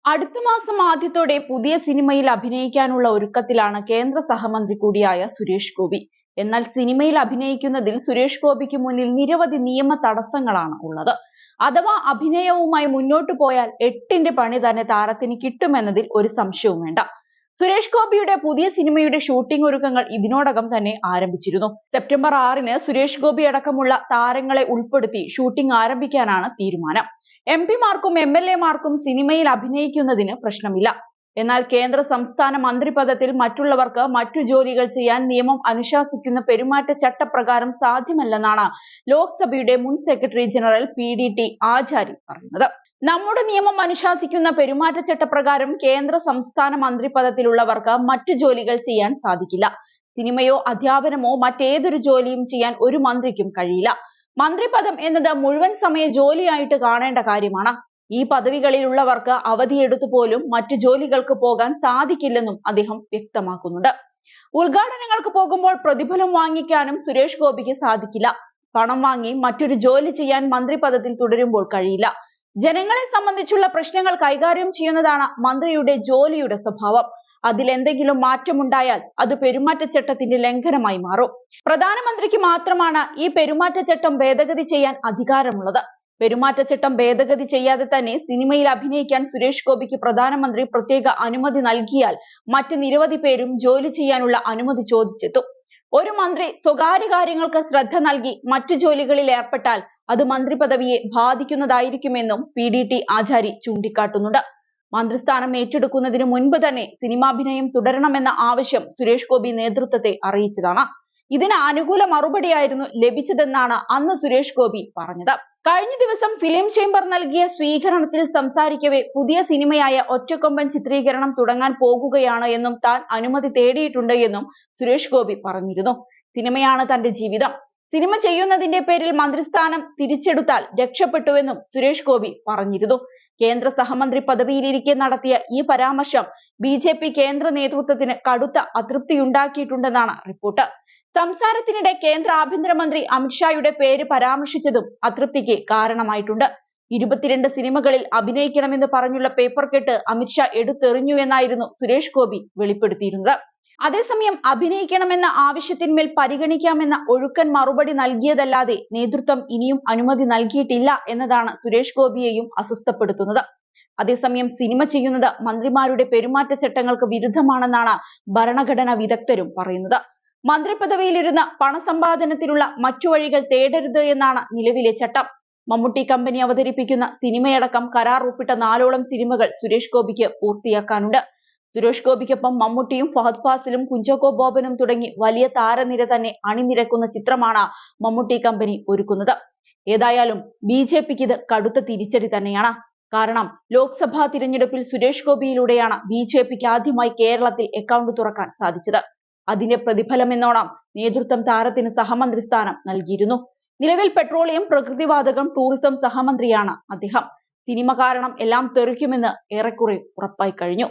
അടുത്ത മാസം ആദ്യത്തോടെ പുതിയ സിനിമയിൽ അഭിനയിക്കാനുള്ള ഒരുക്കത്തിലാണ് കേന്ദ്ര സഹമന്ത്രി കൂടിയായ സുരേഷ് ഗോപി. എന്നാൽ സിനിമയിൽ അഭിനയിക്കുന്നതിൽ സുരേഷ് ഗോപിക്ക് മുന്നിൽ നിരവധി നിയമ തടസ്സങ്ങളാണ് ഉള്ളത്. അഥവാ അഭിനയവുമായി മുന്നോട്ടു പോയാൽ 8ന്റെ പണി തന്നെ താരത്തിന് കിട്ടുമെന്നതിൽ ഒരു സംശയവും വേണ്ട. സുരേഷ് ഗോപിയുടെ പുതിയ സിനിമയുടെ ഷൂട്ടിംഗ് ഒരുക്കങ്ങൾ ഇതിനോടകം തന്നെ ആരംഭിച്ചിരുന്നു. സെപ്റ്റംബർ 6-ന് സുരേഷ് ഗോപി അടക്കമുള്ള താരങ്ങളെ ഉൾപ്പെടുത്തി ഷൂട്ടിംഗ് ആരംഭിക്കാനാണ് തീരുമാനം. എംപിമാർക്കും എംഎൽഎമാർക്കും സിനിമയിൽ അഭിനയിക്കുന്നതിന് പ്രശ്നമില്ല. എന്നാൽ കേന്ദ്ര സംസ്ഥാന മന്ത്രിപദത്തിൽ മറ്റുള്ളവർക്ക് മറ്റു ജോലികൾ ചെയ്യാൻ നിയമം അനുശാസിക്കുന്ന പെരുമാറ്റച്ചട്ടപ്രകാരം സാധ്യമല്ലെന്നാണ് ലോക്സഭയുടെ മുൻ സെക്രട്ടറി ജനറൽ PDT ആചാരി പറയുന്നത്. നമ്മുടെ നിയമം അനുശാസിക്കുന്ന പെരുമാറ്റച്ചട്ടപ്രകാരം കേന്ദ്ര സംസ്ഥാന മന്ത്രിപദത്തിലുള്ളവർക്ക് മറ്റു ജോലികൾ ചെയ്യാൻ സാധിക്കില്ല. സിനിമയോ അധ്യാപനമോ മറ്റേതൊരു ജോലിയും ചെയ്യാൻ ഒരു മന്ത്രിക്കും കഴിയില്ല. മന്ത്രിപദം എന്നത് മുഴുവൻ സമയ ജോലിയായിട്ട് കാണേണ്ട കാര്യമാണ്. ഈ പദവികളിലുള്ളവർക്ക് അവധിയെടുത്തു പോലും മറ്റു ജോലികൾക്ക് പോകാൻ സാധിക്കില്ലെന്നും അദ്ദേഹം വ്യക്തമാക്കുന്നുണ്ട്. ഉദ്ഘാടനങ്ങൾക്ക് പോകുമ്പോൾ പ്രതിഫലം വാങ്ങിക്കാനും സുരേഷ് ഗോപിക്ക് സാധിക്കില്ല. പണം വാങ്ങി മറ്റൊരു ജോലി ചെയ്യാൻ മന്ത്രിപദത്തിൽ തുടരുമ്പോൾ കഴിയില്ല. ജനങ്ങളെ സംബന്ധിച്ചുള്ള പ്രശ്നങ്ങൾ കൈകാര്യം ചെയ്യുന്നതാണ് മന്ത്രിയുടെ ജോലിയുടെ സ്വഭാവം. അതിലെന്തെങ്കിലും മാറ്റമുണ്ടായാൽ അത് പെരുമാറ്റച്ചട്ടത്തിന്റെ ലംഘനമായി മാറും. പ്രധാനമന്ത്രിക്ക് മാത്രമാണ് ഈ പെരുമാറ്റച്ചട്ടം ഭേദഗതി ചെയ്യാൻ അധികാരമുള്ളത്. പെരുമാറ്റച്ചട്ടം ഭേദഗതി ചെയ്യാതെ തന്നെ സിനിമയിൽ അഭിനയിക്കാൻ സുരേഷ് ഗോപിക്ക് പ്രധാനമന്ത്രി പ്രത്യേക അനുമതി നൽകിയാൽ മറ്റ് നിരവധി പേരും ജോലി ചെയ്യാനുള്ള അനുമതി ചോദിച്ചെത്തും. ഒരു മന്ത്രി സ്വകാര്യ കാര്യങ്ങൾക്ക് ശ്രദ്ധ നൽകി മറ്റു ജോലികളിൽ ഏർപ്പെട്ടാൽ അത് മന്ത്രി പദവിയെ ബാധിക്കുന്നതായിരിക്കുമെന്നും PDT ആചാരി ചൂണ്ടിക്കാട്ടുന്നുണ്ട്. മന്ത്രിസ്ഥാനം ഏറ്റെടുക്കുന്നതിന് മുൻപ് തന്നെ സിനിമാഭിനയം തുടരണമെന്ന ആവശ്യം സുരേഷ് ഗോപി നേതൃത്വത്തെ അറിയിച്ചതാണ്. ഇതിന് അനുകൂല മറുപടിയായിരുന്നു ലഭിച്ചതെന്നാണ് അന്ന് സുരേഷ് ഗോപി പറഞ്ഞത്. കഴിഞ്ഞ ദിവസം ഫിലിം ചേംബർ നൽകിയ സ്വീകരണത്തിൽ സംസാരിക്കവേ പുതിയ സിനിമയായ ഒറ്റക്കൊമ്പൻ ചിത്രീകരണം തുടങ്ങാൻ പോകുകയാണ് എന്നും താൻ അനുമതി തേടിയിട്ടുണ്ട് എന്നും സുരേഷ് ഗോപി പറഞ്ഞിരുന്നു. സിനിമയാണ് തന്റെ ജീവിതം. സിനിമ ചെയ്യുന്നതിന്റെ പേരിൽ മന്ത്രിസ്ഥാനം തിരിച്ചെടുത്താൽ രക്ഷപ്പെട്ടുവെന്നും സുരേഷ് ഗോപി പറഞ്ഞിരുന്നു. കേന്ദ്ര സഹമന്ത്രി പദവിയിലിരിക്കെ നടത്തിയ ഈ പരാമർശം BJP കേന്ദ്ര നേതൃത്വത്തിന് കടുത്ത അതൃപ്തിയുണ്ടാക്കിയിട്ടുണ്ടെന്നാണ് റിപ്പോർട്ട്. സംസാരത്തിനിടെ കേന്ദ്ര ആഭ്യന്തരമന്ത്രി അമിത്ഷായുടെ പേര് പരാമർശിച്ചതും അതൃപ്തിക്ക് കാരണമായിട്ടുണ്ട്. 22 സിനിമകളിൽ അഭിനയിക്കണമെന്ന് പറഞ്ഞുള്ള പേപ്പർ കെട്ട് അമിത്ഷാ എടുത്തെറിഞ്ഞു എന്നായിരുന്നു സുരേഷ് ഗോപി വെളിപ്പെടുത്തിയിരുന്നത്. അതേസമയം അഭിനയിക്കണമെന്ന ആവശ്യത്തിന്മേൽ പരിഗണിക്കാമെന്ന ഒഴുക്കൻ മറുപടി നൽകിയതല്ലാതെ നേതൃത്വം ഇനിയും അനുമതി നൽകിയിട്ടില്ല എന്നതാണ് സുരേഷ് ഗോപിയെയും അസ്വസ്ഥപ്പെടുത്തുന്നത്. അതേസമയം സിനിമ ചെയ്യുന്നത് മന്ത്രിമാരുടെ പെരുമാറ്റച്ചട്ടങ്ങൾക്ക് വിരുദ്ധമാണെന്നാണ് ഭരണഘടനാ വിദഗ്ധരും പറയുന്നത്. മന്ത്രിപദവിയിലിരുന്ന് പണസമ്പാദനത്തിനുള്ള മറ്റു വഴികൾ തേടരുത് എന്നാണ് നിലവിലെ ചട്ടം. മമ്മൂട്ടി കമ്പനി അവതരിപ്പിക്കുന്ന സിനിമയടക്കം കരാർ ഒപ്പിട്ട 4ഓളം സിനിമകൾ സുരേഷ് ഗോപിക്ക് പൂർത്തിയാക്കാനുണ്ട്. സുരേഷ് ഗോപിക്കൊപ്പം മമ്മൂട്ടിയും ഫഹദ് ഫാസിലും കുഞ്ചാക്കോ ബോബനും തുടങ്ങി വലിയ താരനിര തന്നെ അണിനിരക്കുന്ന ചിത്രമാണ് മമ്മൂട്ടി കമ്പനി ഒരുക്കുന്നത്. ഏതായാലും BJPക്ക് ഇത് കടുത്ത തിരിച്ചടി തന്നെയാണ്. കാരണം ലോക്സഭാ തിരഞ്ഞെടുപ്പിൽ സുരേഷ് ഗോപിയിലൂടെയാണ് BJPക്ക് ആദ്യമായി കേരളത്തിൽ അക്കൗണ്ട് തുറക്കാൻ സാധിച്ചത്. അതിന്റെ പ്രതിഫലമെന്നോണം നേതൃത്വം താരത്തിന് സഹമന്ത്രി സ്ഥാനം നൽകിയിരുന്നു. നിലവിൽ പെട്രോളിയം, പ്രകൃതിവാതകം, ടൂറിസം സഹമന്ത്രിയാണ് അദ്ദേഹം. സിനിമ കാരണം എല്ലാം തെറിക്കുമെന്ന് ഏറെക്കുറെ ഉറപ്പായി കഴിഞ്ഞു.